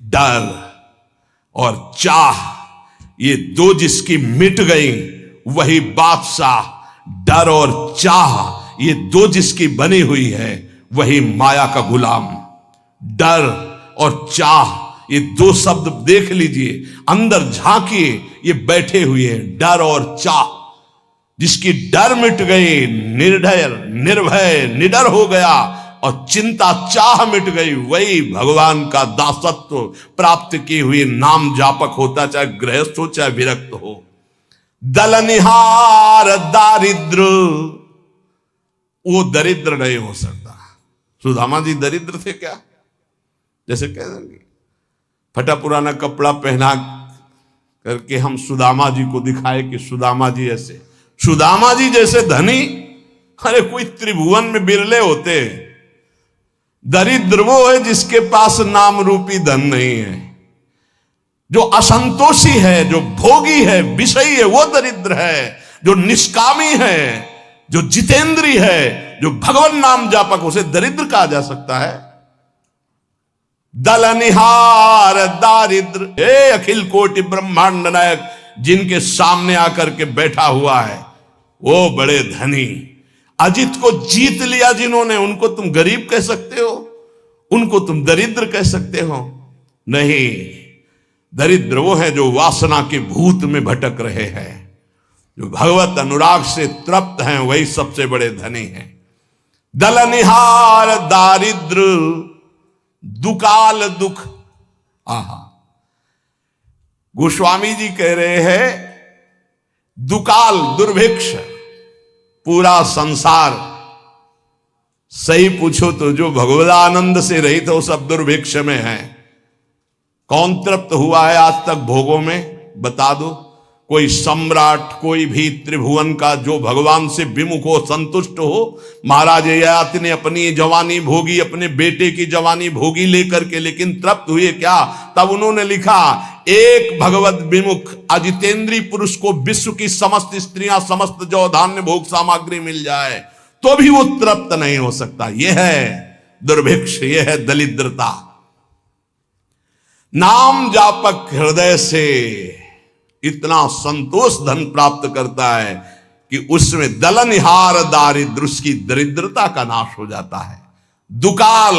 डर और चाह, ये दो जिसकी मिट गई वही बादशाह। डर और चाह ये दो जिसकी बनी हुई है वही माया का गुलाम। डर और चाह ये दो शब्द देख लीजिए, अंदर झांकिए, ये बैठे हुए हैं। डर और चाह, जिसकी डर मिट गई, निर्भय निर्भय निडर हो गया, और चिंता चाह मिट गई, वही भगवान का दासत्व प्राप्त की हुई नाम जापक होता, चाहे गृहस्थ हो चाहे विरक्त हो। दलनिहार दारिद्र, वो दरिद्र नहीं हो सकता। सुदामा जी दरिद्र थे क्या? जैसे कह देंगे फटा पुराना कपड़ा पहना करके हम सुदामा जी को दिखाए कि सुदामा जी ऐसे, सुदामा जी जैसे धनी अरे कोई त्रिभुवन में बिरले होते। दरिद्र वो है जिसके पास नाम रूपी धन नहीं है, जो असंतोषी है, जो भोगी है, विषयी है, वो दरिद्र है। जो निष्कामी है, जो जितेंद्री है, जो भगवान नाम जापक, उसे दरिद्र कहा जा सकता है। दलनिहार दारिद्र, हे अखिल कोटि ब्रह्मांड नायक, जिनके सामने आकर के बैठा हुआ है वो बड़े धनी। अजित को जीत लिया जिन्होंने, उनको तुम गरीब कह सकते हो? उनको तुम दरिद्र कह सकते हो? नहीं, दरिद्र वो है जो वासना के भूत में भटक रहे हैं, जो भगवत अनुराग से तृप्त हैं, वही सबसे बड़े धनी हैं। दलनिहार दारिद्र दुकाल दुख। आहा, गोस्वामी जी कह रहे हैं दुकाल दुर्भिक्ष, पूरा संसार सही पूछो तो जो भगवदानंद से रहित हो सब दुर्भिक्ष में है। कौन तृप्त हुआ है आज तक भोगों में? बता दो। कोई सम्राट, कोई भी त्रिभुवन का जो भगवान से विमुख हो, संतुष्ट हो। महाराज ययाति ने अपनी जवानी भोगी, अपने बेटे की जवानी भोगी लेकर के, लेकिन तृप्त हुए क्या? तब उन्होंने लिखा, एक भगवत विमुख अजितेंद्री पुरुष को विश्व की समस्त स्त्रियां, समस्त जो धान्य भोग सामग्री मिल जाए तो भी वो तृप्त नहीं हो सकता। यह है दुर्भिक्ष, यह है दरिद्रता। नाम जापक हृदय से इतना संतोष धन प्राप्त करता है कि उसमें दलनिहार दारिद्र, उसकी दरिद्रता का नाश हो जाता है। दुकाल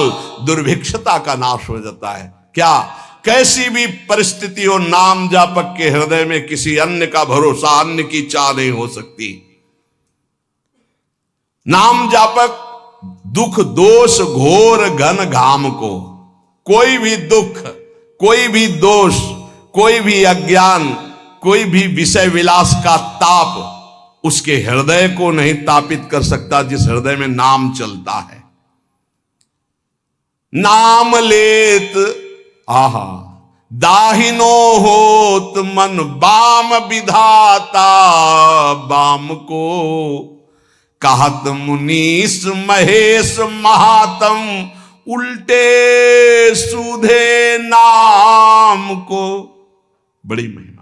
दुर्भिक्षता का नाश हो जाता है। क्या? कैसी भी परिस्थिति हो, नाम जापक के हृदय में किसी अन्य का भरोसा, अन्य की चाह नहीं हो सकती। नाम जापक दुख दोष घोर घन घाम को, कोई भी दुख, कोई भी दोष, कोई भी अज्ञान, कोई भी विषय विलास का ताप उसके हृदय को नहीं तापित कर सकता, जिस हृदय में नाम चलता है। नाम लेत आहा दाहिनो होत मन बाम विधाता, बाम को कहत मुनीस महेश महात्म, उल्टे सूधे नाम को। बड़ी महिमा।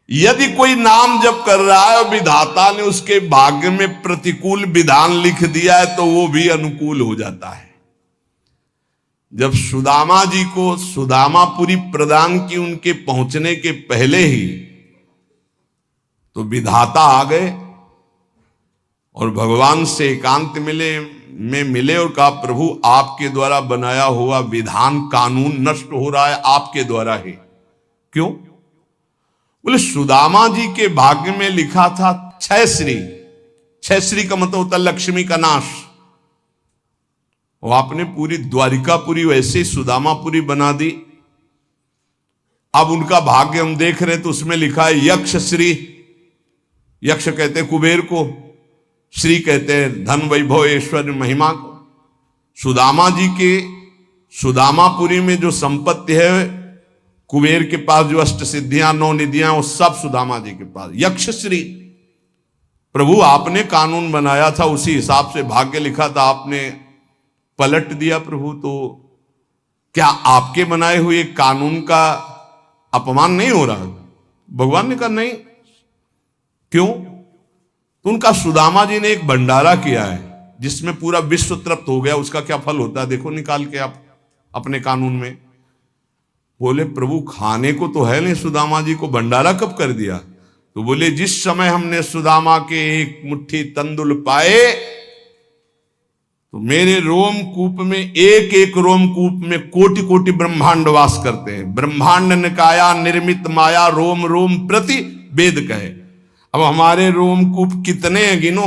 यदि कोई नाम जप कर रहा है और विधाता ने उसके भाग्य में प्रतिकूल विधान लिख दिया है तो वो भी अनुकूल हो जाता है। जब सुदामा जी को सुदामापुरी प्रदान की, उनके पहुंचने के पहले ही तो विधाता आ गए और भगवान से एकांत मिले और कहा, प्रभु आपके द्वारा बनाया हुआ विधान कानून नष्ट हो रहा है, आपके द्वारा ही। क्यों? बोले सुदामा जी के भाग्य में लिखा था छह श्री। छह श्री का मतलब होता लक्ष्मी का नाश। और आपने पूरी द्वारिकापुरी वैसे ही सुदामापुरी बना दी। अब उनका भाग्य हम देख रहे हैं तो उसमें लिखा है यक्ष श्री। यक्ष कहते हैं कुबेर को, श्री कहते हैं धन वैभव ऐश्वर्य महिमा को। सुदामा जी के सुदामापुरी में जो संपत्ति है, कुबेर के पास जो अष्ट सिद्धियां, 9 निधियां, वो सब सुदामा जी के पास। यक्ष श्री, प्रभु आपने कानून बनाया था, उसी हिसाब से भाग्य लिखा था, आपने पलट दिया प्रभु, तो क्या आपके बनाए हुए कानून का अपमान नहीं हो रहा? भगवान ने कहा नहीं। क्यों? तो उनका सुदामा जी ने एक भंडारा किया है जिसमें पूरा विश्व तृप्त हो गया। उसका क्या फल होता है देखो निकाल के आप अपने कानून में। बोले प्रभु खाने को तो है नहीं, सुदामा जी को भंडारा कब कर दिया? तो बोले जिस समय हमने सुदामा के एक मुट्ठी तंदुल पाए तो मेरे रोमकूप में, एक एक रोमकूप में कोटि कोटि ब्रह्मांड वास करते हैं। ब्रह्मांड निकाया निर्मित माया रोम रोम प्रति वेद कहे। अब हमारे रोमकूप कितने हैं गिनो,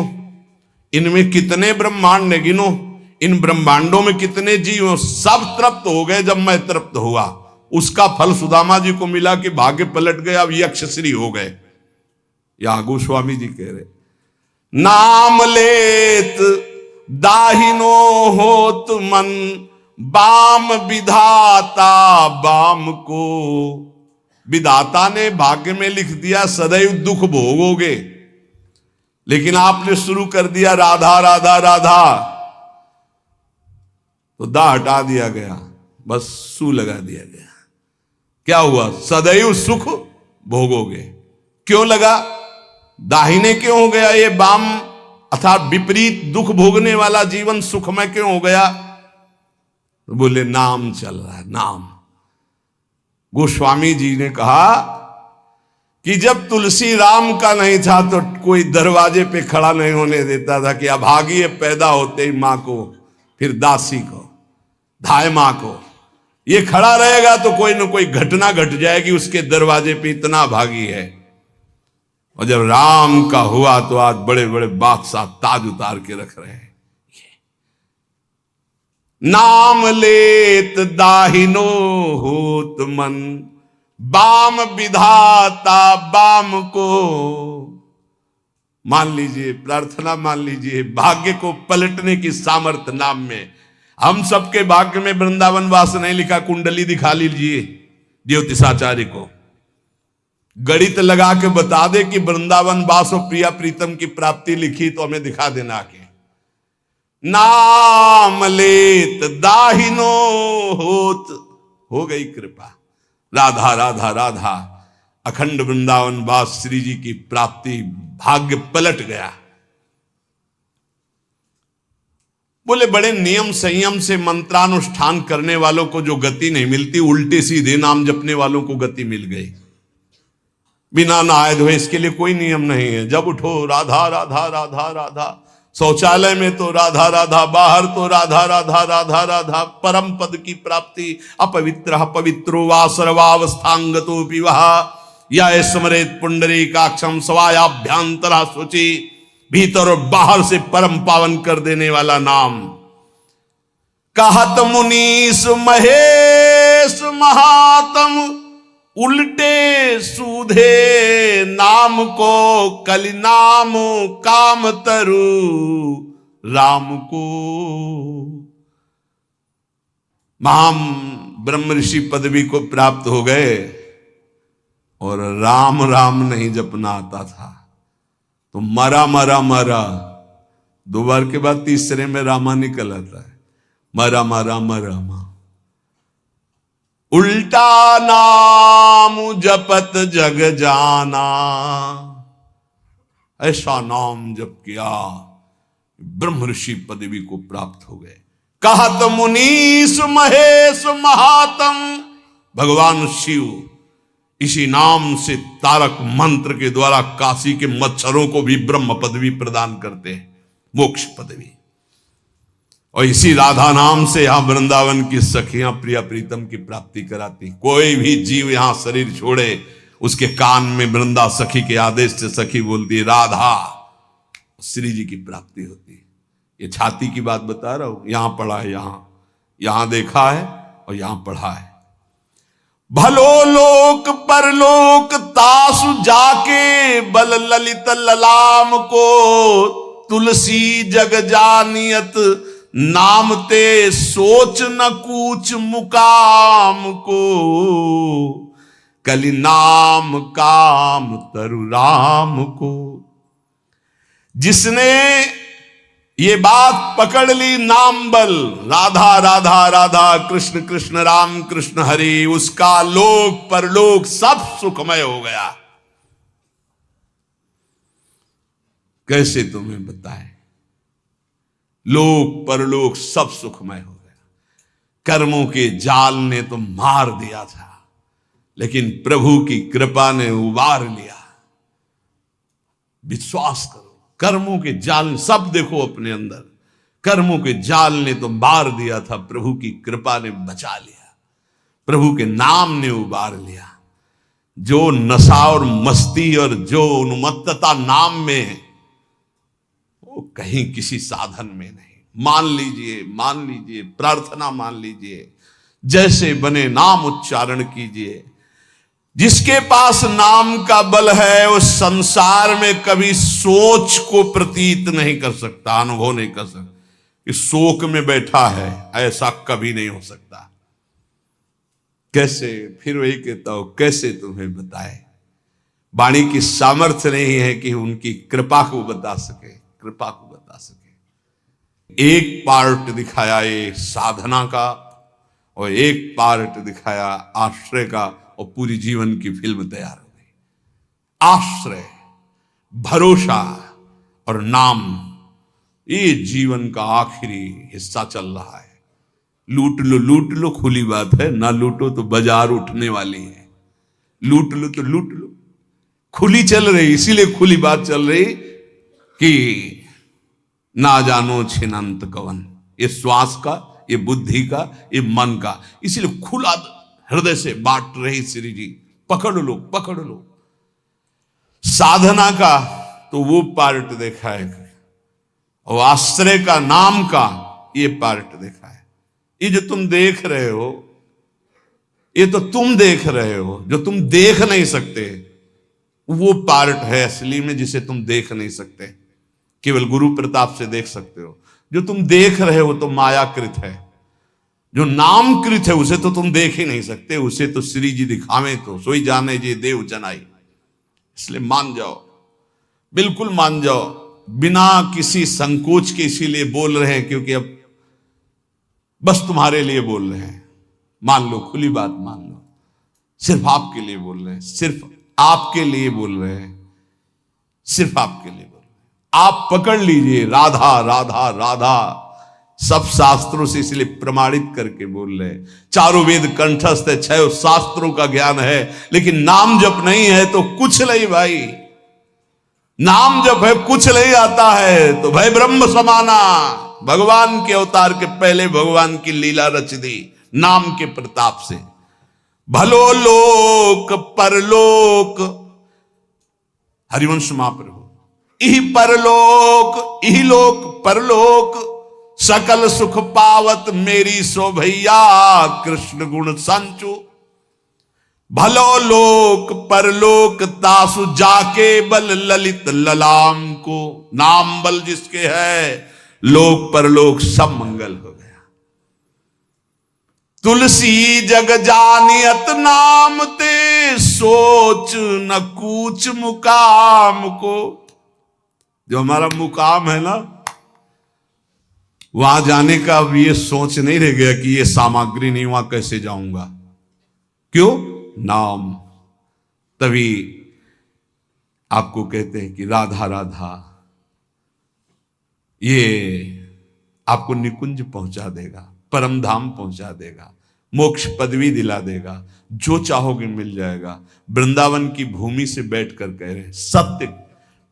इनमें कितने ब्रह्मांड है गिनो, इन ब्रह्मांडों में कितने जीव, सब तृप्त हो गए जब मैं तृप्त हुआ। उसका फल सुदामा जी को मिला कि भाग्य पलट गए, अब यक्षश्री हो गए। या गोस्वामी जी कह रहे नाम लेत दाहिनो होत मन, बाम विधाता बाम को। विधाता ने भाग्य में लिख दिया सदैव दुख भोगोगे, लेकिन आपने शुरू कर दिया राधा राधा राधा, तो दा हटा दिया गया, बस सू लगा दिया गया। क्या हुआ? सदैव सुख भोगोगे। क्यों लगा? दाहिने क्यों हो गया ये बाम, अर्थात विपरीत दुख भोगने वाला जीवन सुखमय क्यों हो गया? तो बोले नाम चल रहा है, नाम। गोस्वामी जी ने कहा कि जब तुलसी राम का नहीं था तो कोई दरवाजे पे खड़ा नहीं होने देता था कि अभागी पैदा होते ही मां को, फिर दासी को, धाय मां को। ये खड़ा रहेगा तो कोई ना कोई घटना घट जाएगी उसके दरवाजे पे, इतना भागी है। और जब राम का हुआ तो आज बड़े बड़े बादशाह ताज उतार के रख रहे हैं। नाम लेत दाहिनो होत मन, बाम विधाता बाम को। मान लीजिए, प्रार्थना मान लीजिए, भाग्य को पलटने की सामर्थ्य नाम में। हम सबके भाग्य में वृंदावन वास नहीं लिखा, कुंडली दिखा लीजिए ज्योतिषाचार्य को, गणित लगा के बता दे कि वृंदावन वास और प्रिया प्रीतम की प्राप्ति लिखी तो हमें दिखा देना के। नाम लेत दाहिनो होत, हो गई कृपा, राधा राधा राधा, अखंड वृंदावन वास श्री जी की प्राप्ति, भाग्य पलट गया। बोले बड़े नियम संयम से मंत्रानुष्ठान करने वालों को जो गति नहीं मिलती, उल्टे सीधे नाम जपने वालों को गति मिल गई। बिना नहाए धोए इसके लिए कोई नियम नहीं है। जब उठो राधा राधा राधा राधा, शौचालय में तो राधा राधा, बाहर तो राधा राधा राधा राधा। परम पद की प्राप्ति अपवित्र पवित्रो वा सर्वावस्थांगतो विवाह, या स्मरेत पुंडरीकाक्षम स्वायाभ्यांतरा शुचि। भीतर और बाहर से परम पावन कर देने वाला नाम। कहत मुनीस महेश महात्म, उल्टे सूधे नाम को, कलि नाम काम तरु राम को। महाम ब्रह्म ऋषि पदवी को प्राप्त हो गए और राम राम नहीं जपना आता था तो मरा मरा मरा। दो बार के बाद तीसरे में रामा निकल आता है, मरा मरा मरा मा। उल्टा नाम जपत जग जाना, ऐसा नाम जप किया ब्रह्म ऋषि पदवी को प्राप्त हो गए। कहत मुनीस महेश महात्म, भगवान शिव इसी नाम से तारक मंत्र के द्वारा काशी के मच्छरों को भी ब्रह्म पदवी प्रदान करते हैं, मोक्ष पदवी। और इसी राधा नाम से यहां वृंदावन की सखियां प्रिया प्रीतम की प्राप्ति कराती। कोई भी जीव यहां शरीर छोड़े, उसके कान में वृंदा सखी के आदेश से सखी बोलती है राधा, श्री जी की प्राप्ति होती है। ये छाती की बात बता रहा हूं, यहां पढ़ा है, यहां देखा है और यहां पढ़ा है। भलो लोक परलोक तासु जाके, बल ललित ललाम को। तुलसी जग जानियत नाम ते, सोच न कूच मुकाम को। कलि नाम काम तरु राम को। जिसने ये बात पकड़ ली, नाम बल, राधा राधा राधा, कृष्ण कृष्ण राम कृष्ण हरि, उसका लोक परलोक सब सुखमय हो गया। कैसे तुम्हें बताएं? लोक परलोक सब सुखमय हो गया। कर्मों के जाल ने तो मार दिया था, लेकिन प्रभु की कृपा ने उबार लिया। विश्वास करो, कर्मों के जाल, सब देखो अपने अंदर, कर्मों के जाल ने तो मार दिया था, प्रभु की कृपा ने बचा लिया, प्रभु के नाम ने उबार लिया। जो नशा और मस्ती और जो उन्मत्तता नाम में है, वो कहीं किसी साधन में नहीं। मान लीजिए, प्रार्थना मान लीजिए, जैसे बने नाम उच्चारण कीजिए। जिसके पास नाम का बल है वो संसार में कभी सोच को प्रतीत नहीं कर सकता, अनुभव नहीं कर सकता कि शोक में बैठा है, ऐसा कभी नहीं हो सकता। कैसे, फिर वही कहता हूं, कैसे तुम्हें बताए, वाणी की सामर्थ्य नहीं है कि उनकी कृपा को बता सके, कृपा को बता सके। एक पार्ट दिखाया ये साधना का और एक पार्ट दिखाया आश्रय का, और पूरी जीवन की फिल्म तैयार हो गई। आश्रय, भरोसा और नाम, ये जीवन का आखिरी हिस्सा चल रहा है। लूट लो, खुली बात है, ना लूटो तो बाजार उठने वाली है। लूट लो तो लूट लो, खुली चल रही, इसीलिए खुली बात चल रही कि ना जानो छिनंत कवन, ये श्वास का, ये बुद्धि का, ये मन का, इसीलिए खुला हृदय से बांट रही श्री जी। पकड़ लो। साधना का तो वो पार्ट देखा है, और आश्रय का, नाम का, ये पार्ट देखा है। ये जो तुम देख रहे हो, ये तो तुम देख रहे हो, जो तुम देख नहीं सकते, वो पार्ट है असली में जिसे तुम देख नहीं सकते, केवल गुरु प्रताप से देख सकते हो। जो तुम देख रहे हो तो मायाकृत है, जो नामकृत है उसे तो तुम देख ही नहीं सकते, उसे तो श्री जी दिखावे तो सोई जाने जे देव जनाई। इसलिए मान जाओ, बिल्कुल मान जाओ, बिना किसी संकोच के, इसीलिए बोल रहे हैं क्योंकि अब बस तुम्हारे लिए बोल रहे हैं। मान लो, खुली बात मान लो, सिर्फ आपके लिए बोल रहे हैं, सिर्फ आपके लिए बोल रहे हैं, सिर्फ आपके लिए बोल रहे हैं। आप पकड़ लीजिए, राधा राधा राधा, सब शास्त्रों से इसलिए प्रमाणित करके बोल रहे हैं। चारों वेद कंठस्थ है, 6 शास्त्रों का ज्ञान है, लेकिन नाम जप नहीं है तो कुछ नहीं भाई। नाम जप है, कुछ नहीं आता है तो भाई ब्रह्म समाना। भगवान के अवतार के पहले भगवान की लीला रच दी नाम के प्रताप से। भलो लोक परलोक, हरिवंश महाप्रभु, इही परलोक, इही लोक परलोक, सकल सुख पावत मेरी सो भैया, कृष्ण गुण संचु। भलो लोक परलोक तासु जाके बल ललित ललाम को। नाम बल जिसके है, लोक परलोक सब मंगल हो गया। तुलसी जग जानियत नाम ते, सोच न कूच मुकाम को। जो हमारा मुकाम है ना, वहां जाने का अब ये सोच नहीं रह गया कि ये सामग्री नहीं, वहां कैसे जाऊंगा। क्यों? नाम। तभी आपको कहते हैं कि राधा राधा, ये आपको निकुंज पहुंचा देगा, परम धाम पहुंचा देगा, मोक्ष पदवी दिला देगा, जो चाहोगे मिल जाएगा। वृंदावन की भूमि से बैठकर कह रहे हैं, सत्य,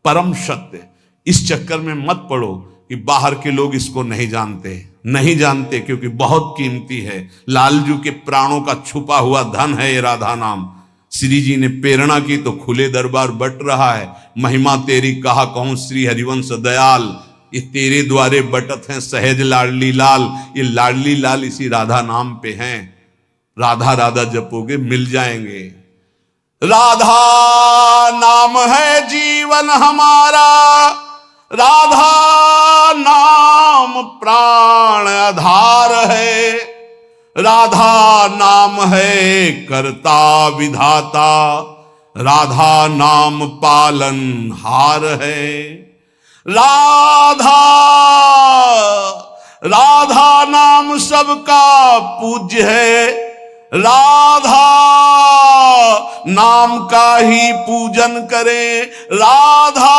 परम सत्य। इस चक्कर में मत पड़ो कि बाहर के लोग इसको नहीं जानते, क्योंकि बहुत कीमती है। लालजू के प्राणों का छुपा हुआ धन है ये राधा नाम। श्री जी ने प्रेरणा की तो खुले दरबार बट रहा है। महिमा तेरी कहा कहूं श्री हरिवंश दयाल, ये तेरे द्वारे बटत हैं सहज लाडली लाल। ये लाडली लाल इसी राधा नाम पे हैं। राधा राधा जपोगे मिल जाएंगे। राधा नाम है जीवन हमारा, राधा नाम प्राण आधार है, राधा नाम है करता विधाता, राधा नाम पालन हार है। राधा राधा नाम सबका पूज्य है, राधा नाम का ही पूजन करें, राधा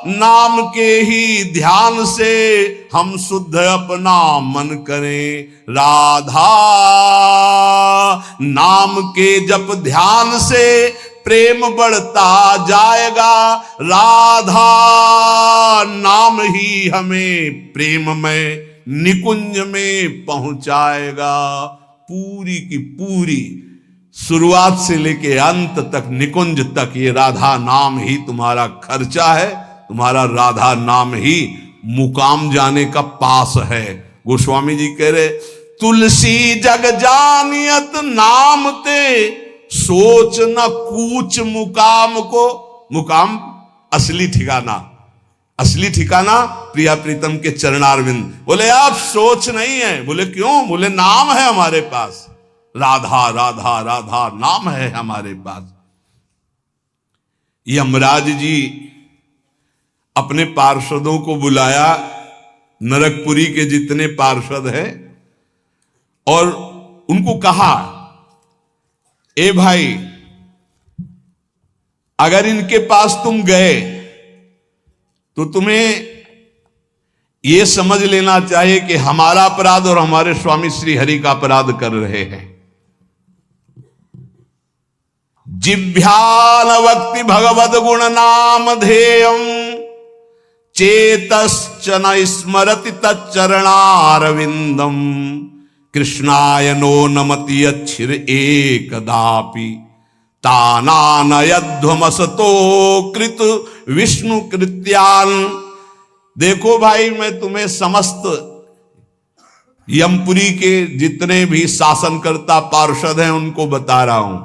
नाम के ही ध्यान से हम शुद्ध अपना मन करें। राधा नाम के जप ध्यान से प्रेम बढ़ता जाएगा। राधा नाम ही हमें प्रेम में निकुंज में पहुंचाएगा। पूरी की पूरी शुरुआत से लेके अंत तक, निकुंज तक, ये राधा नाम ही तुम्हारा खर्चा है। तुम्हारा राधा नाम ही मुकाम जाने का पास है। गोस्वामी जी कह रहे, तुलसी जग जानियत नाम ते सोच न कूच मुकाम को। मुकाम असली ठिकाना, असली ठिकाना प्रिया प्रीतम के चरणारविंद। बोले आप सोच नहीं है। बोले क्यों? बोले नाम है हमारे पास, राधा राधा राधा नाम है हमारे पास। यमराज जी अपने पार्षदों को बुलाया, नरकपुरी के जितने पार्षद हैं, और उनको कहा, ए भाई, अगर इनके पास तुम गए तो तुम्हें यह समझ लेना चाहिए कि हमारा अपराध और हमारे स्वामी श्री हरि का अपराध कर रहे हैं। जिभ्यान वक्ति भगवद गुण नाम ध्येयम चेतश्च न स्मरति तच्चरणारविंदम कृष्णाय नो नमति अच्छिर एकदापि तानानयध्वमसतो कृत विष्णु कृत्यान। देखो भाई, मैं तुम्हें समस्त यमपुरी के जितने भी शासनकर्ता पार्षद हैं उनको बता रहा हूं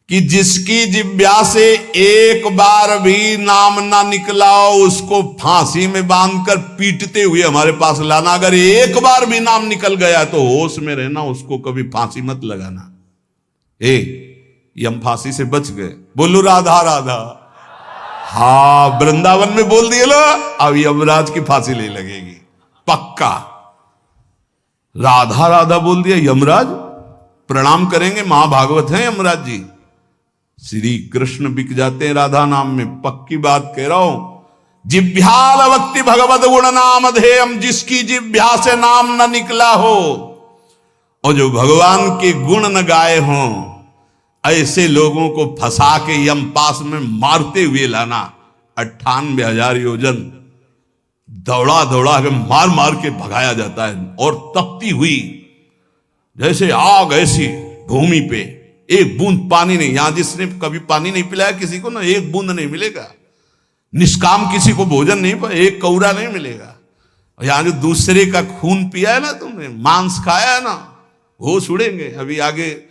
कि जिसकी जिब्या से एक बार भी नाम ना निकला हो उसको फांसी में बांधकर पीटते हुए हमारे पास लाना। अगर एक बार भी नाम निकल गया तो होश में रहना, उसको कभी फांसी मत लगाना। यम फांसी से बच गए। बोलो राधा राधा। हाँ, वृंदावन में बोल दिए लो, अब यमराज की फांसी ले लगेगी पक्का। राधा राधा बोल दिया, यमराज प्रणाम करेंगे। महाभागवत है यमराज जी, श्री कृष्ण बिक जाते हैं राधा नाम में, पक्की बात कह रहा हूं। जिभ्याल वक्ति भगवत गुण नाम ध्येयम, जिसकी जिभ्या से नाम न निकला हो और जो भगवान के गुण न गाए हों, ऐसे लोगों को फंसा के यम पास में मारते हुए लाना। 98,000 योजन दौड़ा दौड़ा के मार मार के भगाया जाता है, और तपती हुई जैसे आग ऐसी भूमि पे, एक बूंद पानी नहीं। यहां जिसने कभी पानी नहीं पिलाया किसी को ना, एक बूंद नहीं मिलेगा। निष्काम किसी को भोजन नहीं, एक कौरा नहीं मिलेगा। यहां जो दूसरे का खून पिया है ना तुमने, मांस खाया है ना, वो छुड़ेंगे। अभी आगे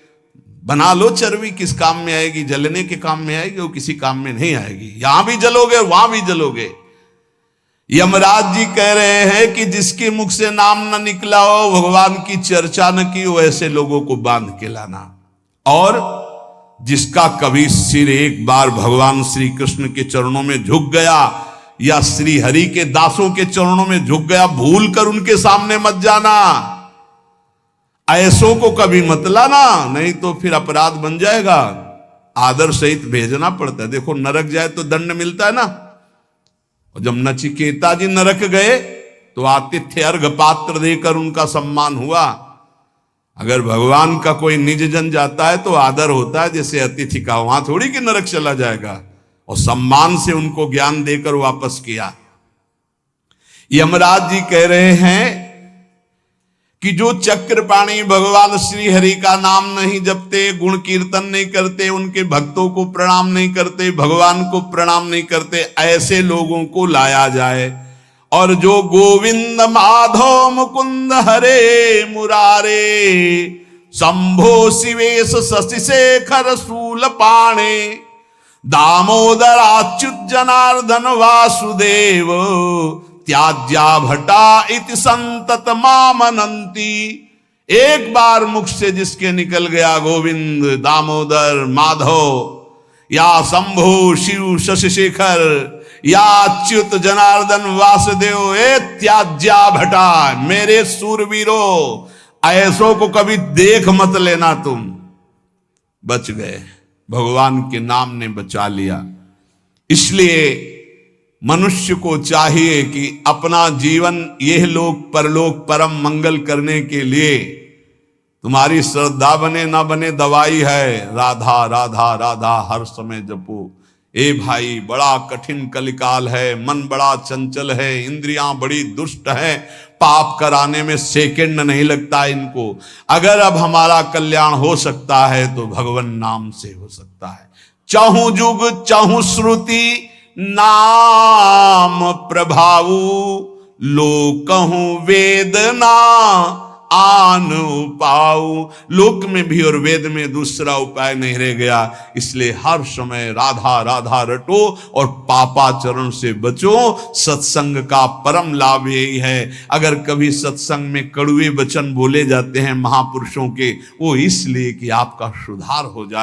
बना लो चर्बी, किस काम में आएगी? जलने के काम में आएगी, वो किसी काम में नहीं आएगी। यहां भी जलोगे वहां भी जलोगे। यमराज जी कह रहे हैं कि जिसके मुख से नाम न निकला हो, भगवान की चर्चा न की हो, ऐसे लोगों को बांध के लाना। और जिसका कभी सिर एक बार भगवान श्री कृष्ण के चरणों में झुक गया या श्री हरि के दासों के चरणों में झुक गया, भूल कर उनके सामने मत जाना। ऐसों को कभी मत लाना, नहीं तो फिर अपराध बन जाएगा। आदर सहित भेजना पड़ता है। देखो, नरक जाए तो दंड मिलता है ना। और जब नचिकेता जी नरक गए तो आतिथ्य अर्घ पात्र देकर उनका सम्मान हुआ। अगर भगवान का कोई निज जन जाता है तो आदर होता है जैसे अतिथि का, वहां थोड़ी कि नरक चला जाएगा। और सम्मान से उनको ज्ञान देकर वापस किया। यमराज जी कह रहे हैं कि जो चक्रपाणी भगवान श्री हरि का नाम नहीं जपते, गुण कीर्तन नहीं करते, उनके भक्तों को प्रणाम नहीं करते, भगवान को प्रणाम नहीं करते, ऐसे लोगों को लाया जाए। और जो गोविंद माधव मुकुंद हरे मुरारे शंभो शिवेश शशि शेखर शूल पाणे दामोदर अच्युत जनार्दन वासुदेव त्याज्या भटा इति संतत मामनंती। एक बार मुख से जिसके निकल गया गोविंद, दामोदर, माधव या शंभु शिव शशि शेखर या अच्युत जनार्दन वासुदेव, ए त्याज्या भटा, मेरे सूरवीरों, ऐसों को कभी देख मत लेना। तुम बच गए, भगवान के नाम ने बचा लिया। इसलिए मनुष्य को चाहिए कि अपना जीवन यह लोक परलोक परम मंगल करने के लिए तुम्हारी श्रद्धा बने ना बने दवाई है, राधा राधा राधा हर समय जपो। ए भाई, बड़ा कठिन कलिकाल है, मन बड़ा चंचल है, इंद्रियां बड़ी दुष्ट हैं, पाप कराने में सेकंड नहीं लगता इनको। अगर अब हमारा कल्याण हो सकता है तो भगवान नाम से हो सकता है। चाहूं जुग चाहूं श्रुति नाम प्रभाऊ, लोकहूं वेदना आन उपाऊ। लोक में भी और वेद में दूसरा उपाय नहीं रह गया। इसलिए हर समय राधा राधा रटो और पापाचरण से बचो। सत्संग का परम लाभ यही है। अगर कभी सत्संग में कड़वे वचन बोले जाते हैं महापुरुषों के, वो इसलिए कि आपका सुधार हो जाए।